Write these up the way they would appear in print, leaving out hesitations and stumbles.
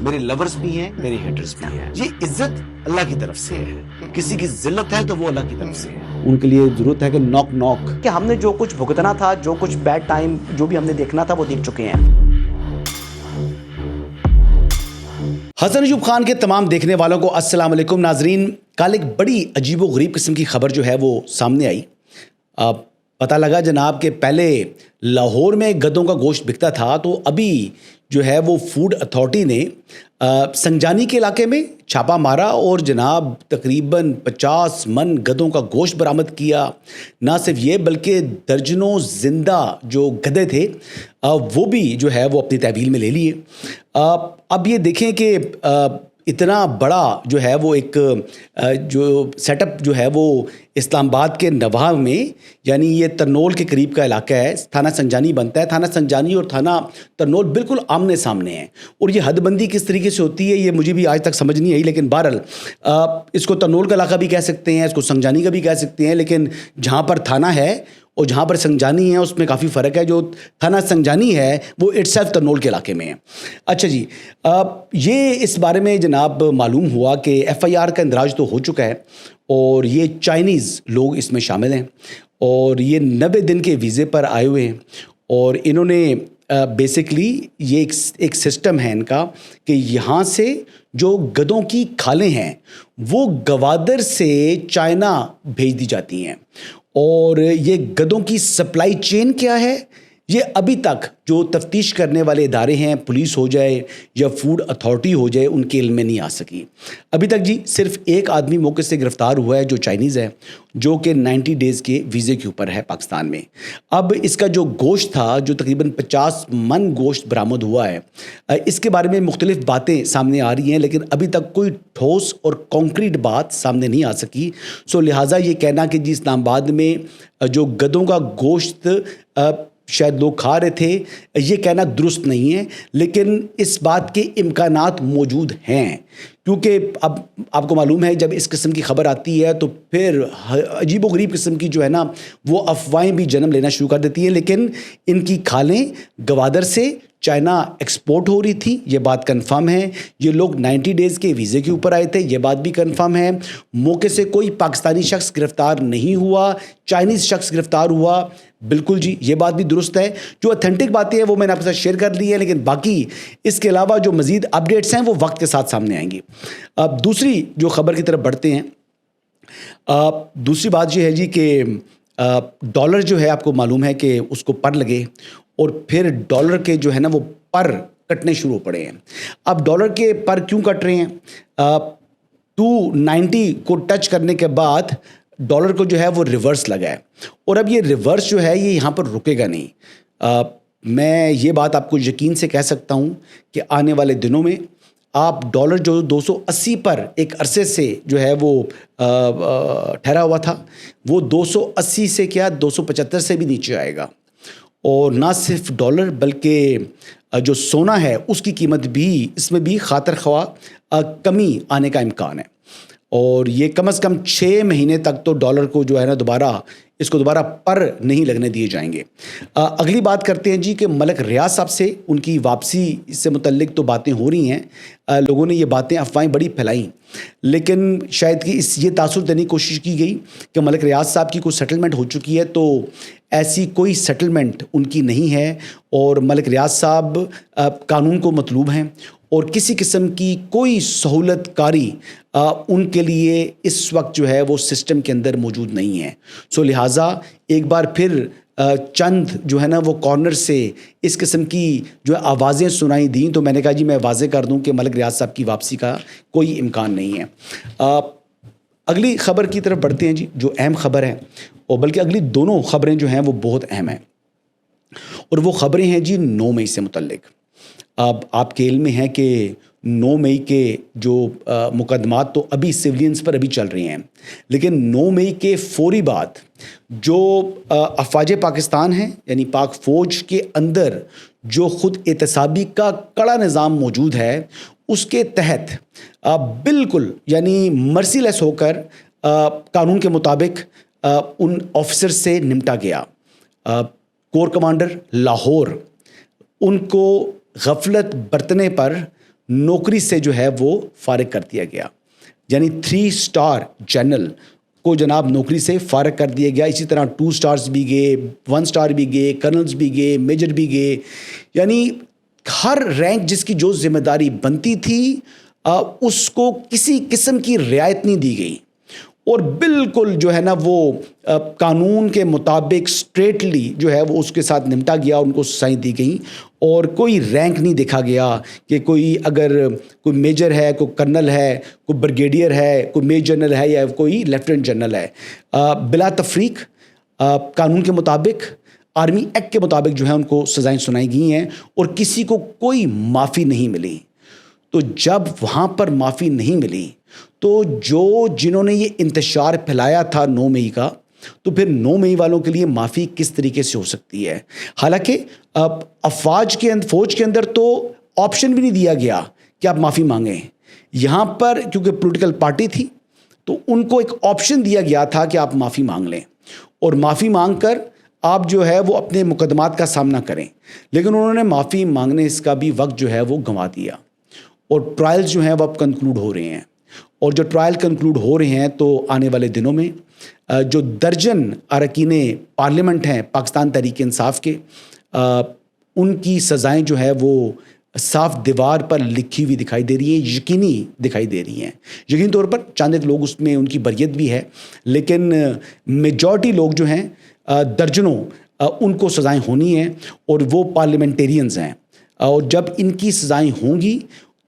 میرے لورز بھی ہیں, میرے ہیٹرز بھی ہیں. یہ عزت اللہ کی طرف سے ہے, کسی کی ذلت ہے تو وہ اللہ کی طرف سے ہے. ان کے لیے ضرورت ہے کہ نوک نوک کہ ہم نے جو کچھ بھگتنا تھا, جو کچھ بیڈ ٹائم جو بھی ہم نے دیکھنا تھا وہ دیکھ چکے ہیں. حسن ایوب خان کے تمام دیکھنے والوں کو السلام علیکم. ناظرین, کل ایک بڑی عجیب و غریب قسم کی خبر جو ہے وہ سامنے آئی. پتہ لگا جناب کہ پہلے لاہور میں گدوں کا گوشت بکتا تھا, تو ابھی جو ہے وہ فوڈ اتھارٹی نے سنجانی کے علاقے میں چھاپا مارا اور جناب تقریباً 50 من گدوں کا گوشت برآمد کیا. نہ صرف یہ بلکہ درجنوں زندہ جو گدے تھے وہ بھی جو ہے وہ اپنی تحویل میں لے لیے. اب یہ دیکھیں کہ اتنا بڑا جو ہے وہ ایک جو سیٹ اپ جو ہے وہ اسلام آباد کے نواح میں, یعنی یہ ترنول کے قریب کا علاقہ ہے, تھانہ سنجانی بنتا ہے. تھانہ سنجانی اور تھانہ ترنول بالکل آمنے سامنے ہیں, اور یہ حد بندی کس طریقے سے ہوتی ہے یہ مجھے بھی آج تک سمجھ نہیں آئی. لیکن بہرحال اس کو ترنول کا علاقہ بھی کہہ سکتے ہیں, اس کو سنجانی کا بھی کہہ سکتے ہیں, لیکن جہاں پر تھانہ ہے اور جہاں پر سنجانی ہے اس میں کافی فرق ہے. جو تھانہ سنجانی ہے وہ اٹسیلف ترنول کے علاقے میں ہے. اچھا جی, یہ اس بارے میں جناب معلوم ہوا کہ FIR کا اندراج تو ہو چکا ہے, اور یہ چائنیز لوگ اس میں شامل ہیں, اور یہ 90 دن کے ویزے پر آئے ہوئے ہیں. اور انہوں نے بیسکلی یہ ایک سسٹم ہے ان کا کہ یہاں سے جو گدوں کی کھالیں ہیں وہ گوادر سے چائنا بھیج دی جاتی ہیں. اور یہ گدوں کی سپلائی چین کیا ہے یہ ابھی تک جو تفتیش کرنے والے ادارے ہیں, پولیس ہو جائے یا فوڈ اتھارٹی ہو جائے, ان کے علم میں نہیں آ سکی ابھی تک. جی صرف ایک آدمی موقع سے گرفتار ہوا ہے جو چائنیز ہے, جو کہ 90 ڈیز کے ویزے کے اوپر ہے پاکستان میں. اب اس کا جو گوشت تھا جو تقریباً 50 من گوشت برآمد ہوا ہے, اس کے بارے میں مختلف باتیں سامنے آ رہی ہیں, لیکن ابھی تک کوئی ٹھوس اور کانکریٹ بات سامنے نہیں آ سکی. سو لہٰذا یہ کہنا کہ جی اسلام آباد میں جو گدوں کا گوشت شاید لوگ کھا رہے تھے, یہ کہنا درست نہیں ہے. لیکن اس بات کے امکانات موجود ہیں, کیونکہ اب آپ کو معلوم ہے جب اس قسم کی خبر آتی ہے تو پھر عجیب و غریب قسم کی جو ہے نا وہ افواہیں بھی جنم لینا شروع کر دیتی ہیں. لیکن ان کی کھالیں گوادر سے چائنا ایکسپورٹ ہو رہی تھی, یہ بات کنفرم ہے. یہ لوگ 90 ڈیز کے ویزے کے اوپر آئے تھے, یہ بات بھی کنفرم ہے. موقع سے کوئی پاکستانی شخص گرفتار نہیں ہوا, چائنیز شخص گرفتار ہوا. بالکل جی, یہ بات بھی درست ہے. جو اتھینٹک باتیں ہیں وہ میں نے آپ کے ساتھ شیئر کر لی ہے, لیکن باقی اس کے علاوہ جو مزید اپڈیٹس ہیں وہ وقت کے ساتھ سامنے آئیں گی. اب دوسری جو خبر کی طرف بڑھتے ہیں. دوسری بات یہ ہے جی کہ ڈالر جو ہے آپ کو معلوم ہے کہ اس کو پر لگے, اور پھر ڈالر کے جو ہے نا وہ پر کٹنے شروع ہو پڑے ہیں. اب ڈالر کے پر کیوں کٹ رہے ہیں؟ 290 کو ٹچ کرنے کے بعد ڈالر کو جو ہے وہ ریورس لگا ہے, اور اب یہ ریورس جو ہے یہ یہاں پر رکے گا نہیں. میں یہ بات آپ کو یقین سے کہہ سکتا ہوں کہ آنے والے دنوں میں آپ ڈالر جو 280 پر ایک عرصے سے جو ہے وہ ٹھہرا ہوا تھا, وہ 280 سے کیا 275 سے بھی نیچے آئے گا. اور نہ صرف ڈالر بلکہ جو سونا ہے اس کی قیمت بھی اس میں بھی خاطر خواہ کمی آنے کا امکان ہے. اور یہ کم از کم 6 مہینے تک تو ڈالر کو جو ہے نا دوبارہ پر نہیں لگنے دیے جائیں گے. اگلی بات کرتے ہیں جی کہ ملک ریاض صاحب سے ان کی واپسی سے متعلق تو باتیں ہو رہی ہیں. لوگوں نے یہ باتیں افواہیں بڑی پھیلائیں, لیکن شاید کہ یہ تاثر دینے کی کوشش کی گئی کہ ملک ریاض صاحب کی کوئی سیٹلمنٹ ہو چکی ہے, تو ایسی کوئی سیٹلمنٹ ان کی نہیں ہے. اور ملک ریاض صاحب قانون کو مطلوب ہیں, اور کسی قسم کی کوئی سہولت کاری ان کے لیے اس وقت جو ہے وہ سسٹم کے اندر موجود نہیں ہے. سو لہٰذا ایک بار پھر چند جو ہے نا وہ کارنر سے اس قسم کی جو آوازیں سنائی دیں, تو میں نے کہا جی میں واضح کر دوں کہ ملک ریاض صاحب کی واپسی کا کوئی امکان نہیں ہے. اگلی خبر کی طرف بڑھتے ہیں جی, جو اہم خبر ہے, اور بلکہ اگلی دونوں خبریں جو ہیں وہ بہت اہم ہیں, اور وہ خبریں ہیں جی 9 مئی سے متعلق. اب آپ کے علم میں ہے کہ 9 مئی کے جو مقدمات تو ابھی سویلینز پر ابھی چل رہے ہیں, لیکن 9 مئی کے فوری بعد جو افواج پاکستان ہیں یعنی پاک فوج کے اندر جو خود احتسابی کا کڑا نظام موجود ہے, اس کے تحت بالکل یعنی مرسی لیس ہو کر قانون کے مطابق ان آفیسر سے نمٹا گیا. کور کمانڈر لاہور ان کو غفلت برتنے پر نوکری سے جو ہے وہ فارغ کر دیا گیا. یعنی 3 اسٹار جنرل کو جناب نوکری سے فارغ کر دیا گیا. اسی طرح 2 اسٹارز بھی گئے, 1 اسٹار بھی گئے, کرنلز بھی گئے, میجر بھی گئے. یعنی ہر رینک جس کی جو ذمہ داری بنتی تھی اس کو کسی قسم کی رعایت نہیں دی گئی, اور بالکل جو ہے نا وہ قانون کے مطابق اسٹریٹلی جو ہے وہ اس کے ساتھ نمٹا گیا, ان کو سزائیں دی گئیں, اور کوئی رینک نہیں دیکھا گیا کہ کوئی اگر کوئی میجر ہے, کوئی کرنل ہے, کوئی بریگیڈیئر ہے, کوئی میجر جنرل ہے یا کوئی لیفٹیننٹ جنرل ہے. بلا تفریق قانون کے مطابق, آرمی ایکٹ کے مطابق جو ہے ان کو سزائیں سنائی گئی ہیں, اور کسی کو کوئی معافی نہیں ملی. تو جب وہاں پر معافی نہیں ملی تو جنہوں نے یہ انتشار پھیلایا تھا 9 مئی کا, تو پھر 9 مئی والوں کے لیے معافی کس طریقے سے ہو سکتی ہے؟ حالانکہ فوج کے اندر تو آپشن بھی نہیں دیا گیا کہ آپ معافی مانگیں. یہاں پر کیونکہ پولیٹیکل پارٹی تھی تو ان کو ایک آپشن دیا گیا تھا کہ آپ معافی مانگ لیں, اور معافی مانگ کر آپ جو ہے وہ اپنے مقدمات کا سامنا کریں. لیکن انہوں نے معافی مانگنے اس کا بھی وقت جو ہے وہ گنوا دیا, اور ٹرائلز جو ہیں وہ اب کنکلوڈ ہو رہے ہیں. اور جو ٹرائل کنکلوڈ ہو رہے ہیں تو آنے والے دنوں میں جو درجن اراکین پارلیمنٹ ہیں پاکستان تحریک انصاف کے, ان کی سزائیں جو ہے وہ صاف دیوار پر لکھی ہوئی دکھائی دے رہی ہیں, یقینی دکھائی دے رہی ہیں. یقینی طور پر چند ایک لوگ اس میں ان کی بریت بھی ہے, لیکن میجورٹی لوگ جو ہیں درجنوں ان کو سزائیں ہونی ہیں, اور وہ پارلیمنٹیرینز ہیں. اور جب ان کی سزائیں ہوں گی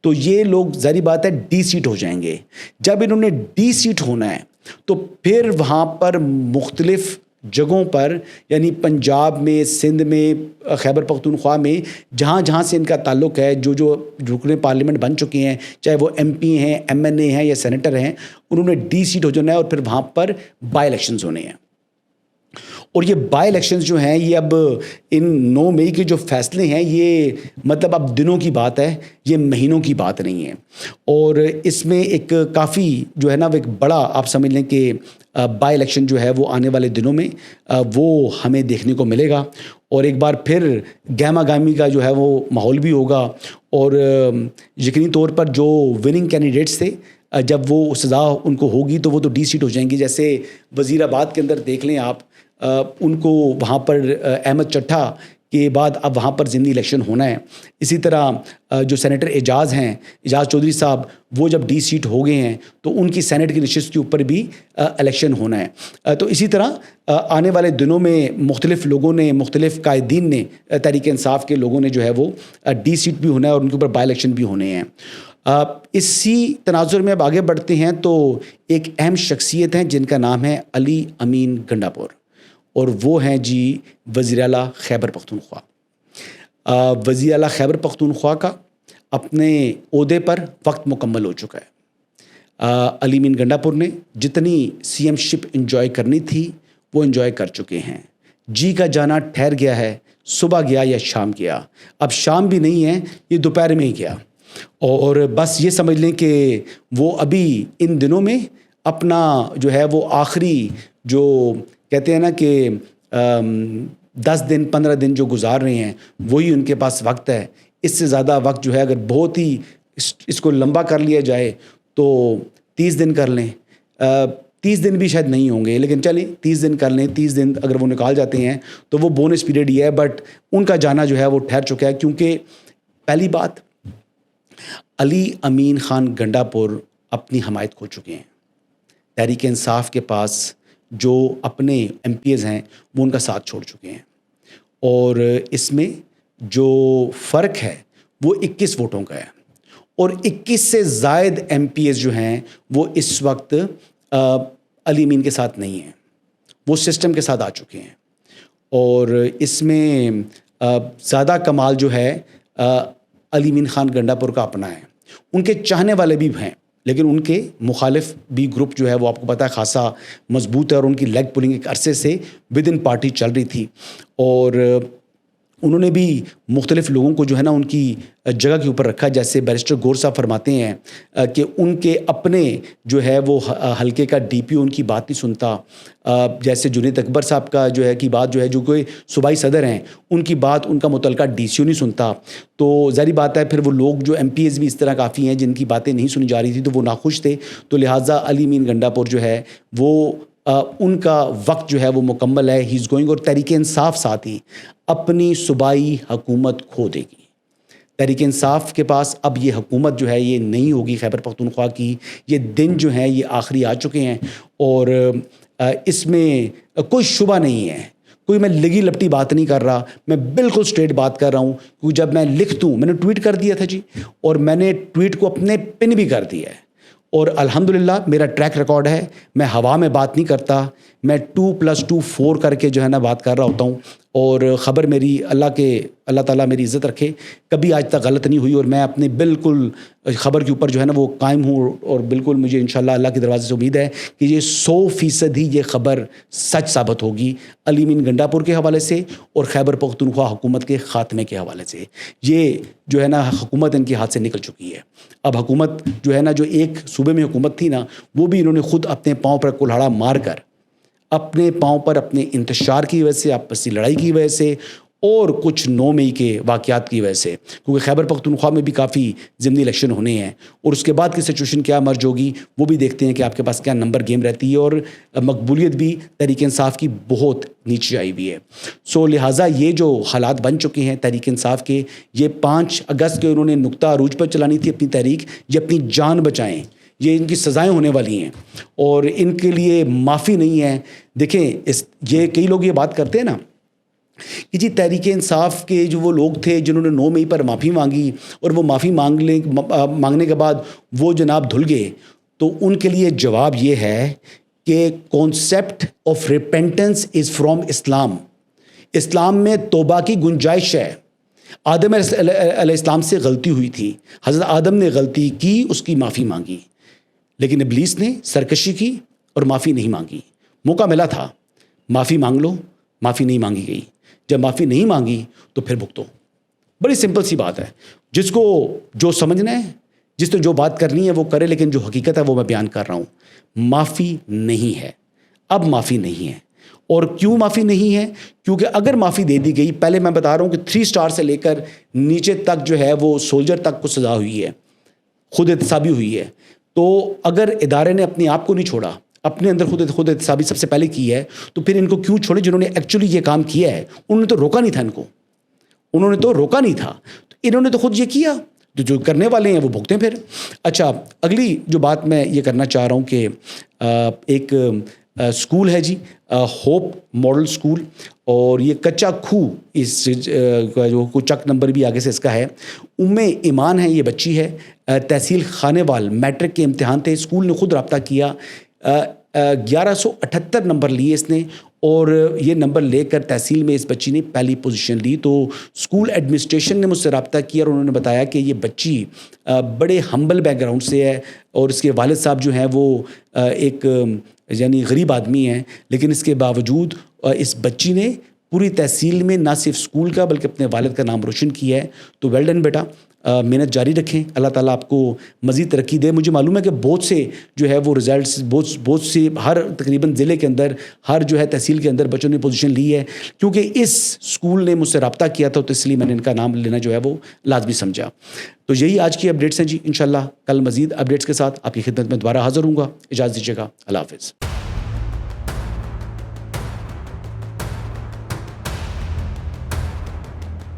تو یہ لوگ ظاہری بات ہے ڈی سیٹ ہو جائیں گے. جب انہوں نے ڈی سیٹ ہونا ہے تو پھر وہاں پر مختلف جگہوں پر, یعنی پنجاب میں, سندھ میں, خیبر پختونخوا میں, جہاں جہاں سے ان کا تعلق ہے, جو رکن پارلیمنٹ بن چکے ہیں, چاہے وہ ایم پی ہیں, ایم این اے ہیں یا سینیٹر ہیں, انہوں نے ڈی سیٹ ہو جانا ہے, اور پھر وہاں پر بائی الیکشنز ہونے ہیں. اور یہ بائی الیکشنز جو ہیں یہ اب ان 9 مئی کے جو فیصلے ہیں یہ مطلب اب دنوں کی بات ہے, یہ مہینوں کی بات نہیں ہے. اور اس میں ایک کافی جو ہے نا وہ ایک بڑا آپ سمجھ لیں کہ بائی الیکشن جو ہے وہ آنے والے دنوں میں وہ ہمیں دیکھنے کو ملے گا. اور ایک بار پھر گہما گہمی کا جو ہے وہ ماحول بھی ہوگا, اور یقینی طور پر جو وننگ کینڈیڈیٹس تھے جب وہ سزا ان کو ہوگی تو وہ تو ڈی سیٹ ہو جائیں گی. جیسے وزیر آباد کے اندر دیکھ لیں آپ, ان کو وہاں پر احمد چٹھا کے بعد اب وہاں پر ضمنی الیکشن ہونا ہے. اسی طرح جو سینیٹر اعجاز ہیں, اعجاز چودھری صاحب, وہ جب ڈی سیٹ ہو گئے ہیں تو ان کی سینٹ کی نشست کے اوپر بھی الیکشن ہونا ہے. تو اسی طرح آنے والے دنوں میں مختلف لوگوں نے, مختلف قائدین نے, تحریک انصاف کے لوگوں نے جو ہے وہ ڈی سیٹ بھی ہونا ہے, اور ان کے اوپر بائی الیکشن بھی ہونے ہیں. اسی تناظر میں اب آگے بڑھتے ہیں تو ایک اہم شخصیت ہیں جن کا نام ہے علی امین گنڈاپور, اور وہ ہیں جی وزیر اعلیٰ خیبر پختونخوا. وزیر اعلیٰ خیبر پختونخوا کا اپنے عہدے پر وقت مکمل ہو چکا ہے. علی امین گنڈاپور نے جتنی سی ایم شپ انجوائے کرنی تھی وہ انجوائے کر چکے ہیں. جی کا جانا ٹھہر گیا ہے, صبح گیا یا شام گیا, اب شام بھی نہیں ہے, یہ دوپہر میں ہی گیا. اور بس یہ سمجھ لیں کہ وہ ابھی ان دنوں میں اپنا جو ہے وہ آخری جو کہتے ہیں نا کہ 10 دن 15 دن جو گزار رہے ہیں وہی ان کے پاس وقت ہے. اس سے زیادہ وقت جو ہے اگر بہت ہی اس کو لمبا کر لیا جائے تو 30 دن کر لیں, 30 دن بھی شاید نہیں ہوں گے, لیکن چلیں 30 دن کر لیں. 30 دن اگر وہ نکال جاتے ہیں تو وہ بونس پیریڈ ہی ہے, بٹ ان کا جانا جو ہے وہ ٹھہر چکا ہے. کیونکہ پہلی بات, علی امین خان گنڈاپور اپنی حمایت کھو چکے ہیں. تحریک انصاف کے پاس جو اپنے ایم پی ایز ہیں وہ ان کا ساتھ چھوڑ چکے ہیں, اور اس میں جو فرق ہے وہ 21 ووٹوں کا ہے, اور 21 سے زائد ایم پی ایز جو ہیں وہ اس وقت علی امین کے ساتھ نہیں ہیں, وہ سسٹم کے ساتھ آ چکے ہیں. اور اس میں زیادہ کمال جو ہے علی امین خان گنڈاپور کا اپنا ہے. ان کے چاہنے والے بھی ہیں, لیکن ان کے مخالف بھی گروپ جو ہے وہ آپ کو پتہ ہے خاصا مضبوط ہے, اور ان کی لیگ پولنگ ایک عرصے سے ود ان پارٹی چل رہی تھی, اور انہوں نے بھی مختلف لوگوں کو جو ہے نا ان کی جگہ کے اوپر رکھا. جیسے بیرسٹر گور صاحب فرماتے ہیں کہ ان کے اپنے جو ہے وہ حلقے کا ڈی پی او ان کی بات نہیں سنتا. جیسے جنید اکبر صاحب کا جو ہے کی بات جو ہے جو کوئی صوبائی صدر ہیں ان کی بات ان کا متعلقہ ڈی سی او نہیں سنتا. تو ظاہری بات ہے پھر وہ لوگ جو ایم پی ایز بھی اس طرح کافی ہیں جن کی باتیں نہیں سنی جا رہی تھی تو وہ ناخوش تھے. تو لہٰذا علی امین گنڈا پور جو ہے وہ ان کا وقت جو ہے وہ مکمل ہے. ہی از گوئنگ. اور تحریک انصاف ساتھ ہی اپنی صوبائی حکومت کھو دے گی. تحریک انصاف کے پاس اب یہ حکومت جو ہے یہ نہیں ہوگی خیبر پختونخوا کی. یہ دن جو ہیں یہ آخری آ چکے ہیں اور اس میں کوئی شبہ نہیں ہے. کوئی میں لگی لپٹی بات نہیں کر رہا, میں بالکل اسٹریٹ بات کر رہا ہوں. کیونکہ جب میں لکھ دوں, میں نے ٹویٹ کر دیا تھا جی, اور میں نے ٹویٹ کو اپنے پن بھی کر دیا ہے. اور الحمدللہ میرا ٹریک ریکارڈ ہے, میں ہوا میں بات نہیں کرتا, میں 2+2 4 کر کے جو ہے نا بات کر رہا ہوتا ہوں. اور خبر میری اللہ تعالیٰ میری عزت رکھے کبھی آج تک غلط نہیں ہوئی. اور میں اپنے بالکل خبر کے اوپر جو ہے نا وہ قائم ہوں. اور بالکل مجھے انشاءاللہ اللہ کے دروازے سے امید ہے کہ یہ 100% ہی یہ خبر سچ ثابت ہوگی علی امین گنڈا پور کے حوالے سے اور خیبر پختونخوا حکومت کے خاتمے کے حوالے سے. یہ جو ہے نا حکومت ان کے ہاتھ سے نکل چکی ہے. اب حکومت جو ہے نا جو ایک صوبے میں حکومت تھی نا وہ بھی انہوں نے خود اپنے پاؤں پر کلہاڑا مار کر اپنے پاؤں پر اپنے انتشار کی وجہ سے, آپسی لڑائی کی وجہ سے اور کچھ 9 مئی کے واقعات کی وجہ سے, کیونکہ خیبر پختونخوا میں بھی کافی ضمنی الیکشن ہونے ہیں اور اس کے بعد کی سچویشن کیا مرج ہوگی وہ بھی دیکھتے ہیں کہ آپ کے پاس کیا نمبر گیم رہتی ہے. اور مقبولیت بھی تحریک انصاف کی بہت نیچے آئی ہوئی ہے. سو لہٰذا یہ جو حالات بن چکے ہیں تحریک انصاف کے, یہ 5 اگست کے انہوں نے نقطہ عروج پر چلانی تھی اپنی تحریک. یہ اپنی جان بچائیں, یہ ان کی سزائیں ہونے والی ہیں اور ان کے لیے معافی نہیں ہے. دیکھیں یہ کئی لوگ یہ بات کرتے ہیں نا کہ جی تحریک انصاف کے جو وہ لوگ تھے جنہوں نے 9 مئی پر معافی مانگی اور وہ معافی مانگنے کے بعد وہ جناب دھل گئے, تو ان کے لیے جواب یہ ہے کہ concept of repentance is from Islam. اسلام میں توبہ کی گنجائش ہے. آدم علیہ السلام سے غلطی ہوئی تھی, حضرت آدم نے غلطی کی, اس کی معافی مانگی, لیکن ابلیس نے سرکشی کی اور معافی نہیں مانگی. موقع ملا تھا, معافی مانگ لو, معافی نہیں مانگی گئی. جب معافی نہیں مانگی تو پھر بھگتو. بڑی سمپل سی بات ہے. جس کو جو سمجھنا ہے, جس نے جو بات کرنی ہے وہ کرے, لیکن جو حقیقت ہے وہ میں بیان کر رہا ہوں. معافی نہیں ہے, اب معافی نہیں ہے. اور کیوں معافی نہیں ہے؟ کیونکہ اگر معافی دے دی گئی, پہلے میں بتا رہا ہوں کہ 3 اسٹار سے لے کر نیچے تک جو ہے وہ سولجر تک کو سزا ہوئی ہے, خود احتسابی ہوئی ہے. تو اگر ادارے نے اپنے آپ کو نہیں چھوڑا, اپنے اندر خود احتسابی سب سے پہلے کی ہے, تو پھر ان کو کیوں چھوڑے جنہوں نے ایکچولی یہ کام کیا ہے؟ انہوں نے تو روکا نہیں تھا, انہوں نے تو روکا نہیں تھا, تو انہوں نے تو خود یہ کیا. جو کرنے والے ہیں وہ بھگتیں پھر. اچھا, اگلی جو بات میں یہ کرنا چاہ رہا ہوں کہ ایک اسکول ہے جی, ہوپ ماڈل اسکول, اور یہ کچا کھو, اس جو چک نمبر بھی آگے سے اس کا ہے. ایمان ہے یہ بچی ہے, تحصیل خانیوال, میٹرک کے امتحان تھے, اسکول نے خود رابطہ کیا, 1178 نمبر لیے اس نے, اور یہ نمبر لے کر تحصیل میں اس بچی نے پہلی پوزیشن لی. تو اسکول ایڈمنسٹریشن نے مجھ سے رابطہ کیا اور انہوں نے بتایا کہ یہ بچی بڑے ہمبل بیک گراؤنڈ سے ہے, اور اس کے والد صاحب جو ہیں وہ ایک یعنی غریب آدمی ہیں, لیکن اس کے باوجود اس بچی نے پوری تحصیل میں نہ صرف اسکول کا بلکہ اپنے والد کا نام روشن کیا ہے. تو ویل ڈن بیٹا, محنت جاری رکھیں, اللہ تعالیٰ آپ کو مزید ترقی دے. مجھے معلوم ہے کہ بہت سے جو ہے وہ رزلٹس بہت سے ہر تقریباً ضلع کے اندر, ہر جو ہے تحصیل کے اندر بچوں نے پوزیشن لی ہے, کیونکہ اس اسکول نے مجھ سے رابطہ کیا تھا, تو اس لیے میں نے ان کا نام لینا جو ہے وہ لازمی سمجھا. تو یہی آج کی اپڈیٹس ہیں جی. انشاءاللہ کل مزید اپڈیٹس کے ساتھ آپ کی خدمت میں دوبارہ حاضر ہوں گا. اجازت دیجیے گا. اللہ حافظ.